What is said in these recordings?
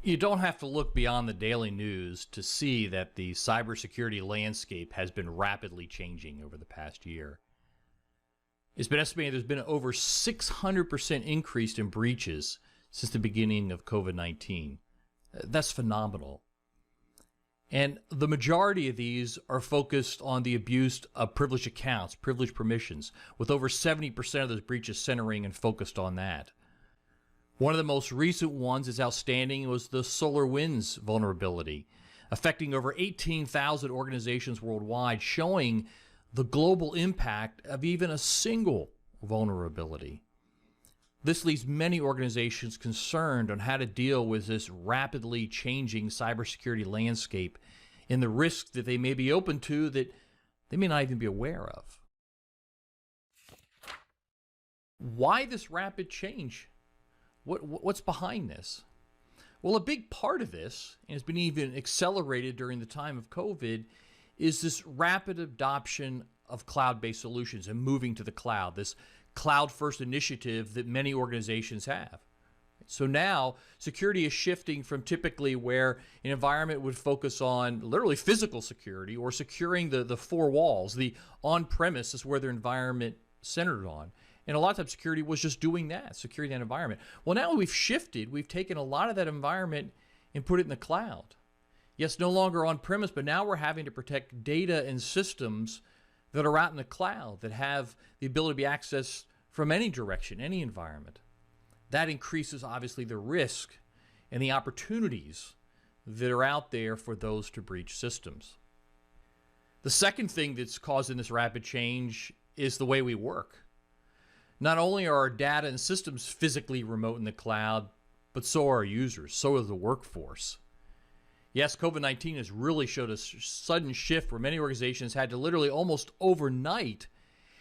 You don't have to look beyond the daily news to see that the cybersecurity landscape has been rapidly changing over the past year. It's been estimated there's been over 600% increase in breaches since the beginning of COVID-19. That's phenomenal. And the majority of these are focused on the abuse of privileged accounts, privileged permissions, with over 70% of those breaches centering and focused on that. One of the most recent ones is outstanding was the SolarWinds vulnerability, affecting over 18,000 organizations worldwide, showing the global impact of even a single vulnerability. This leaves many organizations concerned on how to deal with this rapidly changing cybersecurity landscape and the risks that they may be open to that they may not even be aware of. Why this rapid change? What's behind this? Well, a big part of this, and it's been even accelerated during the time of COVID, is this rapid adoption of cloud-based solutions and moving to the cloud, this cloud-first initiative that many organizations have. So now security is shifting from typically where an environment would focus on literally physical security or securing the four walls, the on-premise is where their environment centered on. And a lot of times security was just doing that, securing that environment. Well, now we've shifted. We've taken a lot of that environment and put it in the cloud. Yes, no longer on-premise, but now we're having to protect data and systems that are out in the cloud that have the ability to be accessed from any direction, any environment. That increases, obviously, the risk and the opportunities that are out there for those to breach systems. The second thing that's causing this rapid change is the way we work. Not only are our data and systems physically remote in the cloud, but so are our users, so is the workforce. Yes, COVID-19 has really showed a sudden shift where many organizations had to literally almost overnight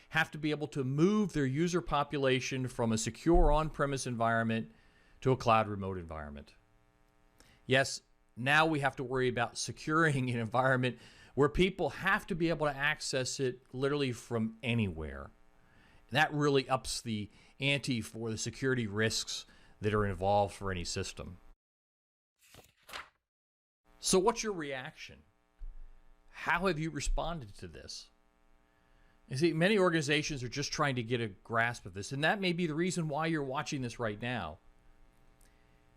have to be able to move their user population from a secure on-premise environment to a cloud remote environment. Yes, now we have to worry about securing an environment where people have to be able to access it literally from anywhere. That really ups the ante for the security risks that are involved for any system. So what's your reaction? How have you responded to this? You see, many organizations are just trying to get a grasp of this, and that may be the reason why you're watching this right now.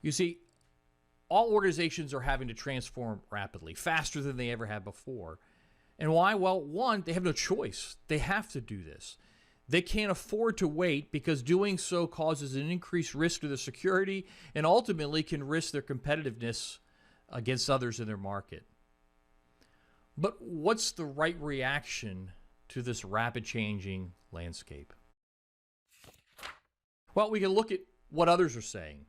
You see, all organizations are having to transform rapidly, faster than they ever have before. And why? Well, one, they have no choice. They have to do this. They can't afford to wait because doing so causes an increased risk to their security and ultimately can risk their competitiveness against others in their market. But what's the right reaction to this rapid changing landscape? Well, we can look at what others are saying.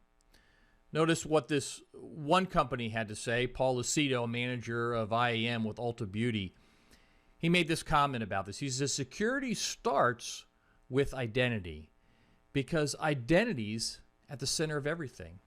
Notice what this one company had to say. Paul Lucido, a manager of IAM with Ulta Beauty, he made this comment about this. He says, security starts with identity because identity's at the center of everything.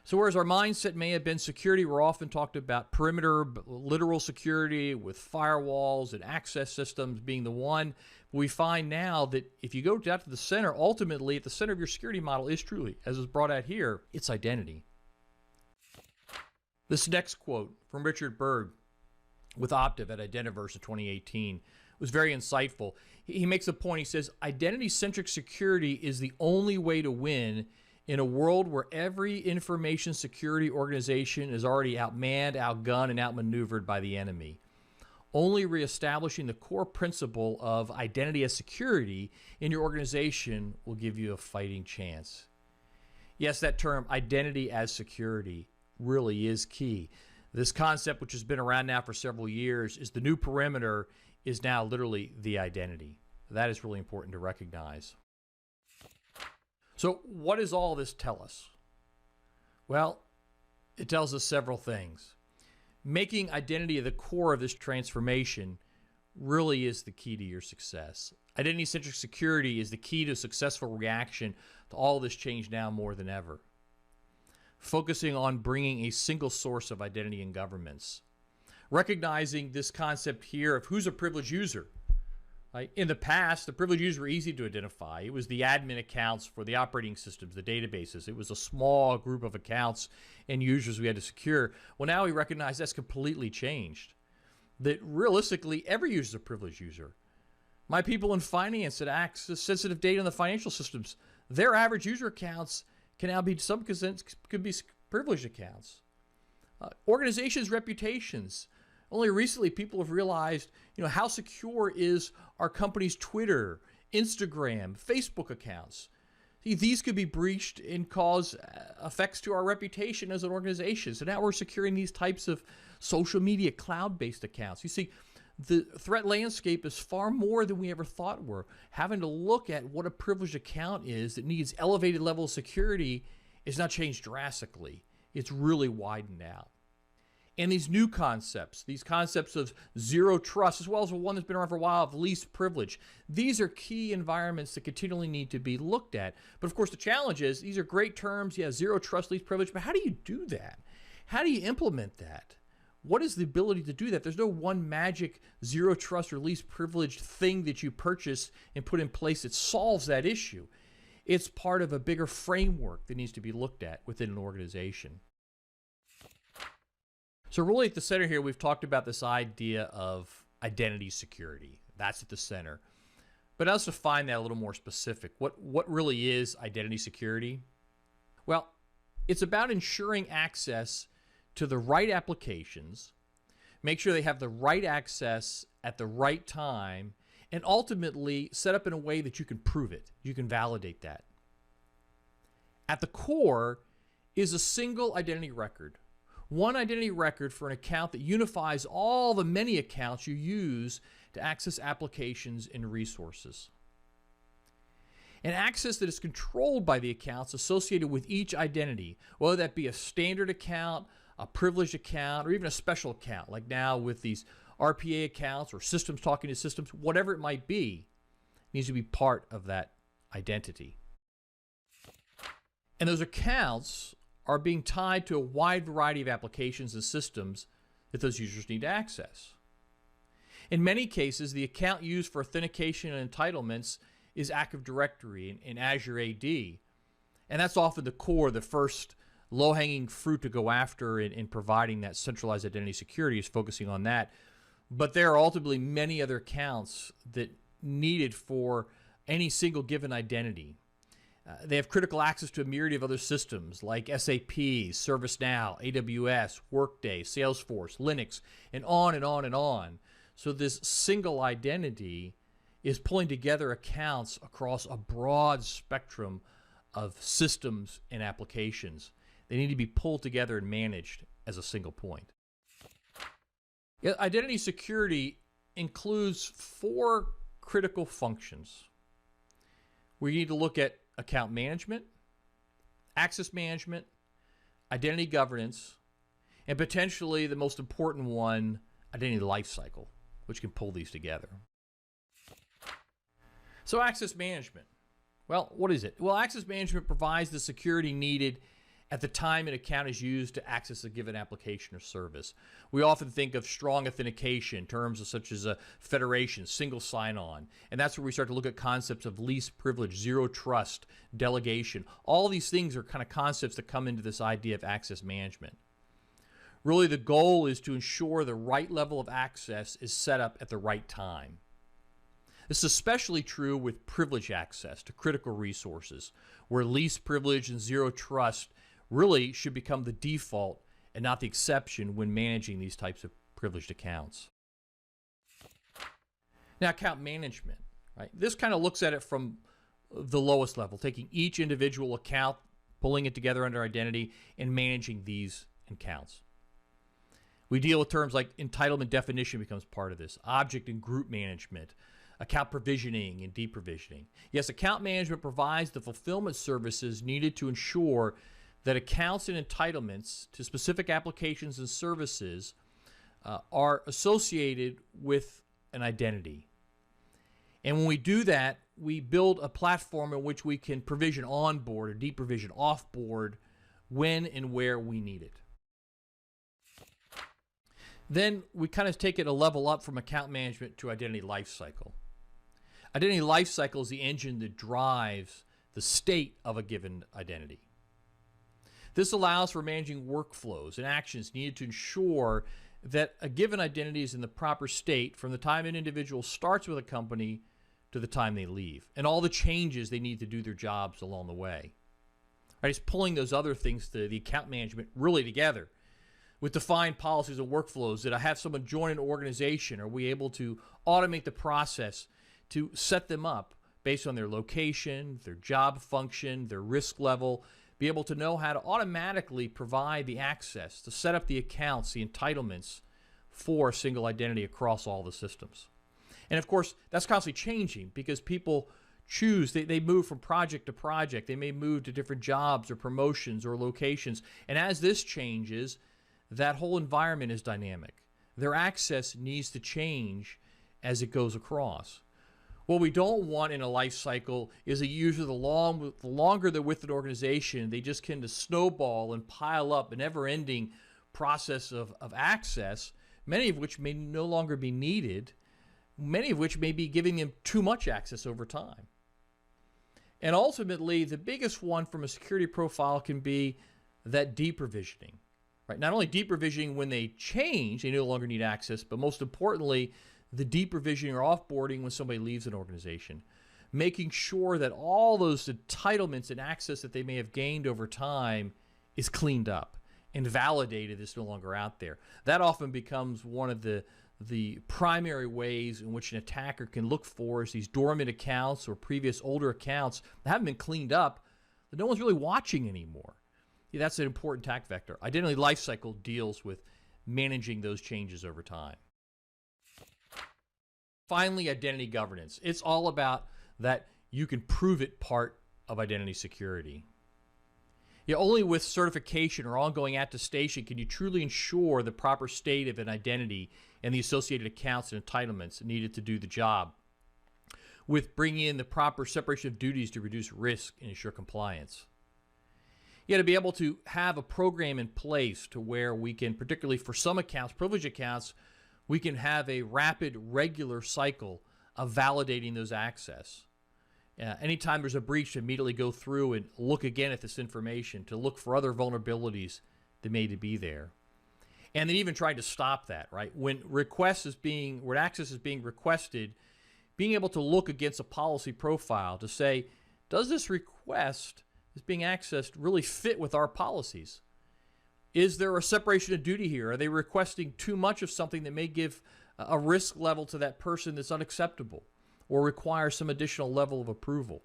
So whereas our mindset may have been security, we're often talked about perimeter, literal security with firewalls and access systems being the one. We find now that if you go down to the center, ultimately at the center of your security model is truly, as is brought out here, it's identity. This next quote from Richard Berg with Optiv at Identiverse in 2018 was very insightful. He makes a point. He says, identity-centric security is the only way to win in a world where every information security organization is already outmanned, outgunned, and outmaneuvered by the enemy. Only reestablishing the core principle of identity as security in your organization will give you a fighting chance. Yes, that term, identity as security, really is key. This concept, which has been around now for several years, is the new perimeter is now literally the identity. That is really important to recognize. So what does all this tell us? Well, it tells us several things. Making identity the core of this transformation really is the key to your success. Identity-centric security is the key to a successful reaction to all this change now more than ever. Focusing on bringing a single source of identity in governments. Recognizing this concept here of who's a privileged user. Right? In the past, the privileged users were easy to identify. It was the admin accounts for the operating systems, the databases. It was a small group of accounts and users we had to secure. Well, now we recognize that's completely changed. That realistically, every user is a privileged user. My people in finance that access sensitive data in the financial systems, their average user accounts can now be, to some extent, could be privileged accounts. Organizations' reputations. Only recently, people have realized, how secure is our company's Twitter, Instagram, Facebook accounts. See, these could be breached and cause effects to our reputation as an organization. So now we're securing these types of social media, cloud-based accounts. You see, the threat landscape is far more than we ever thought were. Having to look at what a privileged account is that needs elevated level of security is not changed drastically. It's really widened out. And these new concepts, these concepts of zero trust, as well as one that's been around for a while of least privilege, these are key environments that continually need to be looked at. But of course, the challenge is these are great terms. Yeah, zero trust, least privilege. But how do you do that? How do you implement that? What is the ability to do that? There's no one magic zero trust or least privileged thing that you purchase and put in place that solves that issue. It's part of a bigger framework that needs to be looked at within an organization. So really at the center here, we've talked about this idea of identity security. That's at the center. But let's define that a little more specific. What really is identity security? Well, it's about ensuring access to the right applications, make sure they have the right access at the right time, and ultimately set up in a way that you can prove it. You can validate that. At the core is a single identity record. One identity record for an account that unifies all the many accounts you use to access applications and resources. An access that is controlled by the accounts associated with each identity, whether that be a standard account, a privileged account, or even a special account, like now with these RPA accounts or systems talking to systems, whatever it might be, needs to be part of that identity. And those accounts are being tied to a wide variety of applications and systems that those users need to access. In many cases, the account used for authentication and entitlements is Active Directory and Azure AD. And that's often the core, the first low-hanging fruit to go after in providing that centralized identity security is focusing on that. But there are ultimately many other accounts that needed for any single given identity. They have critical access to a myriad of other systems like SAP, ServiceNow, AWS, Workday, Salesforce, Linux, and on and on and on. So this single identity is pulling together accounts across a broad spectrum of systems and applications. They need to be pulled together and managed as a single point. Identity security includes 4 critical functions. We need to look at account management, access management, identity governance, and potentially the most important one, identity lifecycle, which can pull these together. So access management. Well, what is it? Well, access management provides the security needed at the time an account is used to access a given application or service. We often think of strong authentication, terms such as a federation, single sign-on, and that's where we start to look at concepts of least privilege, zero trust, delegation. All these things are kind of concepts that come into this idea of access management. Really, the goal is to ensure the right level of access is set up at the right time. This is especially true with privilege access to critical resources, where least privilege and zero trust really should become the default and not the exception when managing these types of privileged accounts. Now, account management, right? This kind of looks at it from the lowest level, taking each individual account, pulling it together under identity, and managing these accounts. We deal with terms like entitlement definition becomes part of this, object and group management, account provisioning and deprovisioning. Yes, account management provides the fulfillment services needed to ensure that accounts and entitlements to specific applications and services are associated with an identity. And when we do that, we build a platform in which we can provision on board or deprovision off board when and where we need it. Then we kind of take it a level up from account management to identity lifecycle. Identity lifecycle is the engine that drives the state of a given identity. This allows for managing workflows and actions needed to ensure that a given identity is in the proper state from the time an individual starts with a company to the time they leave, and all the changes they need to do their jobs along the way. Right, it's pulling those other things to the account management really together with defined policies and workflows. That I have someone join an organization, are we able to automate the process to set them up based on their location, their job function, their risk level, be able to know how to automatically provide the access to set up the accounts, the entitlements for a single identity across all the systems. And of course, that's constantly changing because people choose, they move from project to project. They may move to different jobs or promotions or locations. And as this changes, that whole environment is dynamic. Their access needs to change as it goes across. What we don't want in a life cycle is a user, the longer they're with an organization, they just tend to snowball and pile up an never-ending process of access, many of which may no longer be needed, many of which may be giving them too much access over time. And ultimately, the biggest one from a security profile can be that deprovisioning. Right? Not only deprovisioning when they change, they no longer need access, but most importantly, the deprovisioning or offboarding when somebody leaves an organization. Making sure that all those entitlements and access that they may have gained over time is cleaned up and validated is no longer out there. That often becomes one of the primary ways in which an attacker can look for is these dormant accounts or previous older accounts that haven't been cleaned up that no one's really watching anymore. Yeah, that's an important attack vector. Identity lifecycle deals with managing those changes over time. Finally, identity governance. It's all about that you can prove it part of identity security. Yeah, only with certification or ongoing attestation can you truly ensure the proper state of an identity and the associated accounts and entitlements needed to do the job, with bringing in the proper separation of duties to reduce risk and ensure compliance. Yeah, to be able to have a program in place to where we can, particularly for some accounts, privileged accounts, we can have a rapid, regular cycle of validating those access. Anytime there's a breach, to immediately go through and look again at this information to look for other vulnerabilities that may be there. And then even trying to stop that, right? When access is being requested, being able to look against a policy profile to say, does this request that's being accessed really fit with our policies? Is there a separation of duty here? Are they requesting too much of something that may give a risk level to that person that's unacceptable or require some additional level of approval?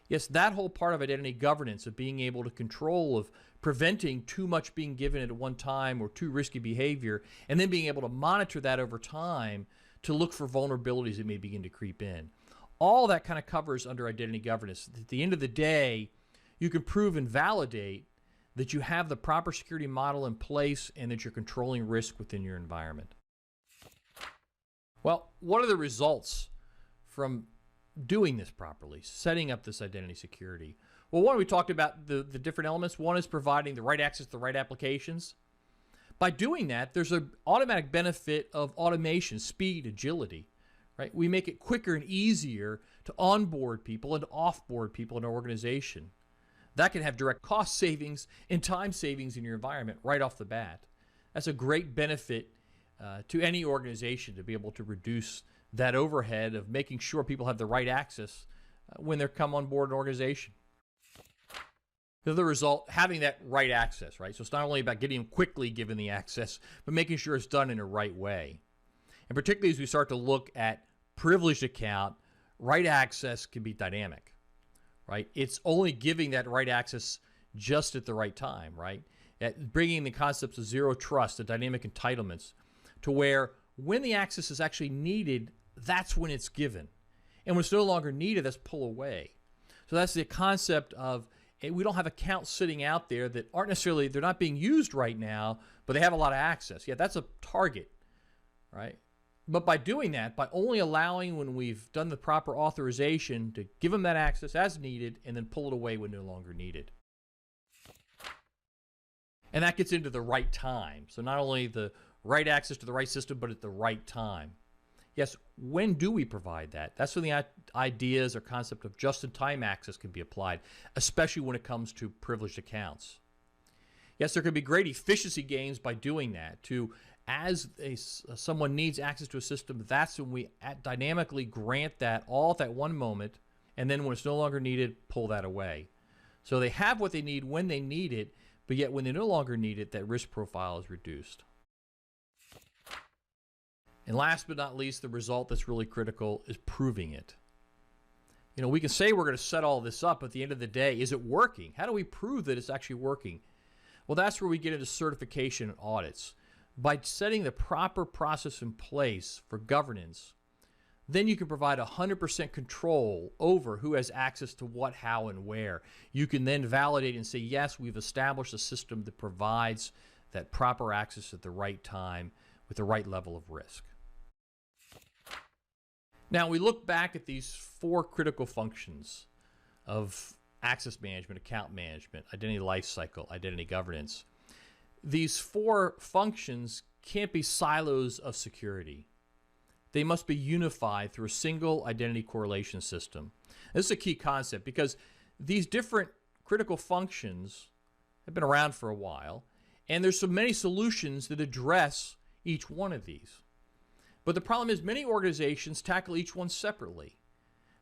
Yes, that whole part of identity governance, of being able to control, of preventing too much being given at one time or too risky behavior, and then being able to monitor that over time to look for vulnerabilities that may begin to creep in. All that kind of covers under identity governance. At the end of the day, you can prove and validate that you have the proper security model in place and that you're controlling risk within your environment. Well, what are the results from doing this properly, setting up this identity security? Well, one, we talked about the different elements. One is providing the right access to the right applications. By doing that, there's an automatic benefit of automation, speed, agility. Right? We make it quicker and easier to onboard people and to offboard people in an organization. That can have direct cost savings and time savings in your environment right off the bat. That's a great benefit to any organization to be able to reduce that overhead of making sure people have the right access when they come on board an organization. The result, having that right access, right? So it's not only about getting them quickly given the access, but making sure it's done in a right way. And particularly as we start to look at privileged account, right access can be dynamic. Right? It's only giving that right access just at the right time, right? Bringing the concepts of zero trust, the dynamic entitlements, to where when the access is actually needed, that's when it's given. And when it's no longer needed, that's pull away. So that's the concept of, we don't have accounts sitting out there that aren't necessarily, they're not being used right now, but they have a lot of access. Yeah, that's a target, right? But by doing that, by only allowing when we've done the proper authorization to give them that access as needed and then pull it away when no longer needed. And that gets into the right time. So not only the right access to the right system, but at the right time. Yes, when do we provide that? That's when the ideas or concept of just-in-time access can be applied, especially when it comes to privileged accounts. Yes, there could be great efficiency gains by doing that. As someone needs access to a system, that's when we dynamically grant that all at that one moment, and then when it's no longer needed, pull that away. So they have what they need when they need it, but yet when they no longer need it, that risk profile is reduced. And last but not least, the result that's really critical is proving it. You know, we can say we're going to set all this up, but at the end of the day, is it working? How do we prove that it's actually working? Well, that's where we get into certification and audits. By setting the proper process in place for governance, then you can provide 100% control over who has access to what, how, and where. You can then validate and say, yes, we've established a system that provides that proper access at the right time with the right level of risk. Now, we look back at these 4 critical functions of access management, account management, identity lifecycle, identity governance. These 4 functions can't be silos of security. They must be unified through a single identity correlation system. This is a key concept because these different critical functions have been around for a while, and there's so many solutions that address each one of these. But the problem is many organizations tackle each one separately.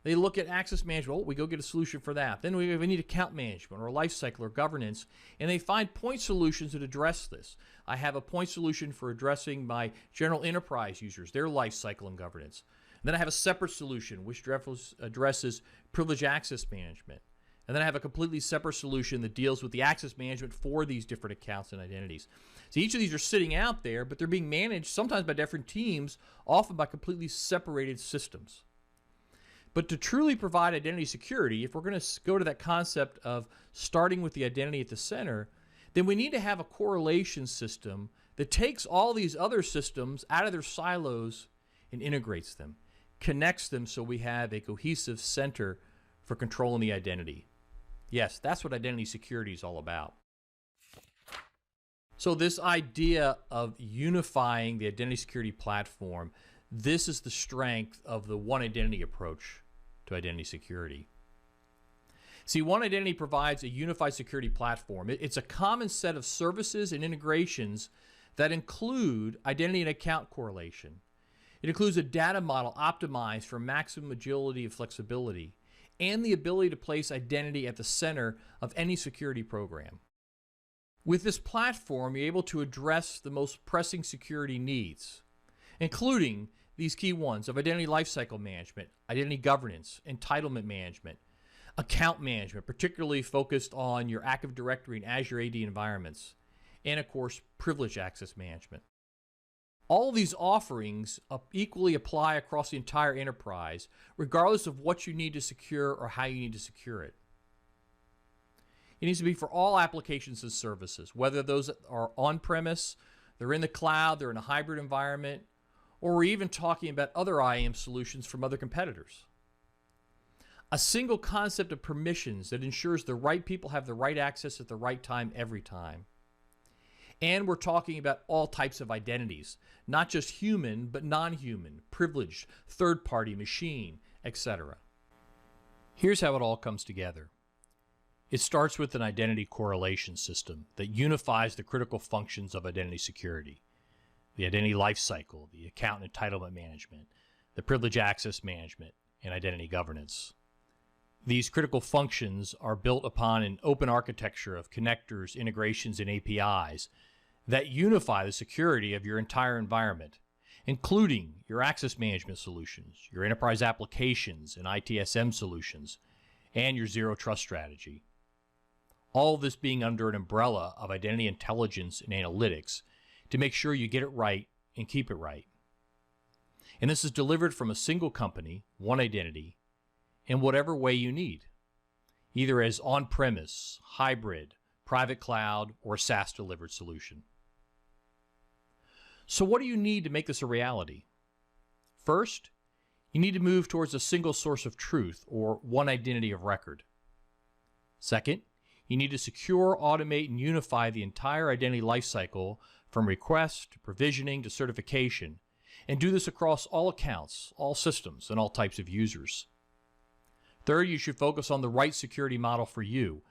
They look at access management, oh, we go get a solution for that. Then we need account management or life cycle or governance, and they find point solutions that address this. I have a point solution for addressing my general enterprise users, their life cycle and governance. And then I have a separate solution which addresses privileged access management. And then I have a completely separate solution that deals with the access management for these different accounts and identities. So each of these are sitting out there, but they're being managed sometimes by different teams, often by completely separated systems. But to truly provide identity security, if we're going to go to that concept of starting with the identity at the center, then we need to have a correlation system that takes all these other systems out of their silos and integrates them, connects them so we have a cohesive center for controlling the identity. Yes, that's what identity security is all about. So this idea of unifying the identity security platform, this is the strength of the one identity approach to identity security. See, one identity provides a unified security platform. It's a common set of services and integrations that include identity and account correlation. It includes a data model optimized for maximum agility and flexibility, and the ability to place identity at the center of any security program. With this platform, you're able to address the most pressing security needs, including these key ones of identity lifecycle management, identity governance, entitlement management, account management, particularly focused on your Active Directory and Azure AD environments, and of course, privileged access management. All of these offerings equally apply across the entire enterprise, regardless of what you need to secure or how you need to secure it. It needs to be for all applications and services, whether those are on-premise, they're in the cloud, they're in a hybrid environment, or we're even talking about other IAM solutions from other competitors. A single concept of permissions that ensures the right people have the right access at the right time every time. And we're talking about all types of identities, not just human, but non-human, privileged, third-party, machine, etc. Here's how it all comes together. It starts with an identity correlation system that unifies the critical functions of identity security: the identity lifecycle, the account and entitlement management, the privileged access management, and identity governance. These critical functions are built upon an open architecture of connectors, integrations, and APIs that unify the security of your entire environment, including your access management solutions, your enterprise applications and ITSM solutions, and your zero trust strategy. All of this being under an umbrella of identity intelligence and analytics to make sure you get it right and keep it right. And this is delivered from a single company, one identity, in whatever way you need, either as on-premise, hybrid, private cloud, or SaaS delivered solution. So what do you need to make this a reality? First, you need to move towards a single source of truth, or one identity of record. Second, you need to secure, automate, and unify the entire identity lifecycle from request to provisioning to certification, And do this across all accounts, all systems, and all types of users. Third, you should focus on the right security model for you,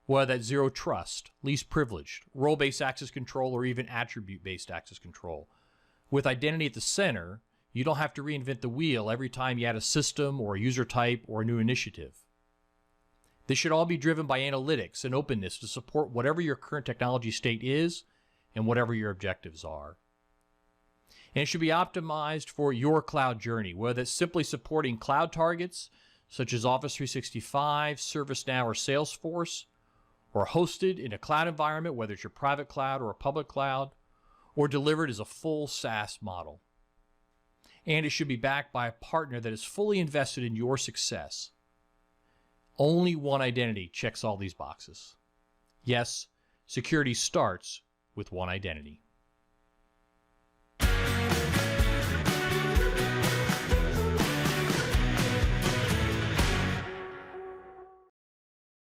whether that's zero trust, least privileged, role-based access control, or even attribute-based access control. With identity at the center, you don't have to reinvent the wheel every time you add a system or a user type or a new initiative. This should all be driven by analytics and openness to support whatever your current technology state is and whatever your objectives are. And it should be optimized for your cloud journey, whether it's simply supporting cloud targets such as Office 365, ServiceNow, or Salesforce, or hosted in a cloud environment, whether it's your private cloud or a public cloud, or delivered as a full SaaS model. And it should be backed by a partner that is fully invested in your success. Only one identity checks all these boxes. Yes, security starts with one identity.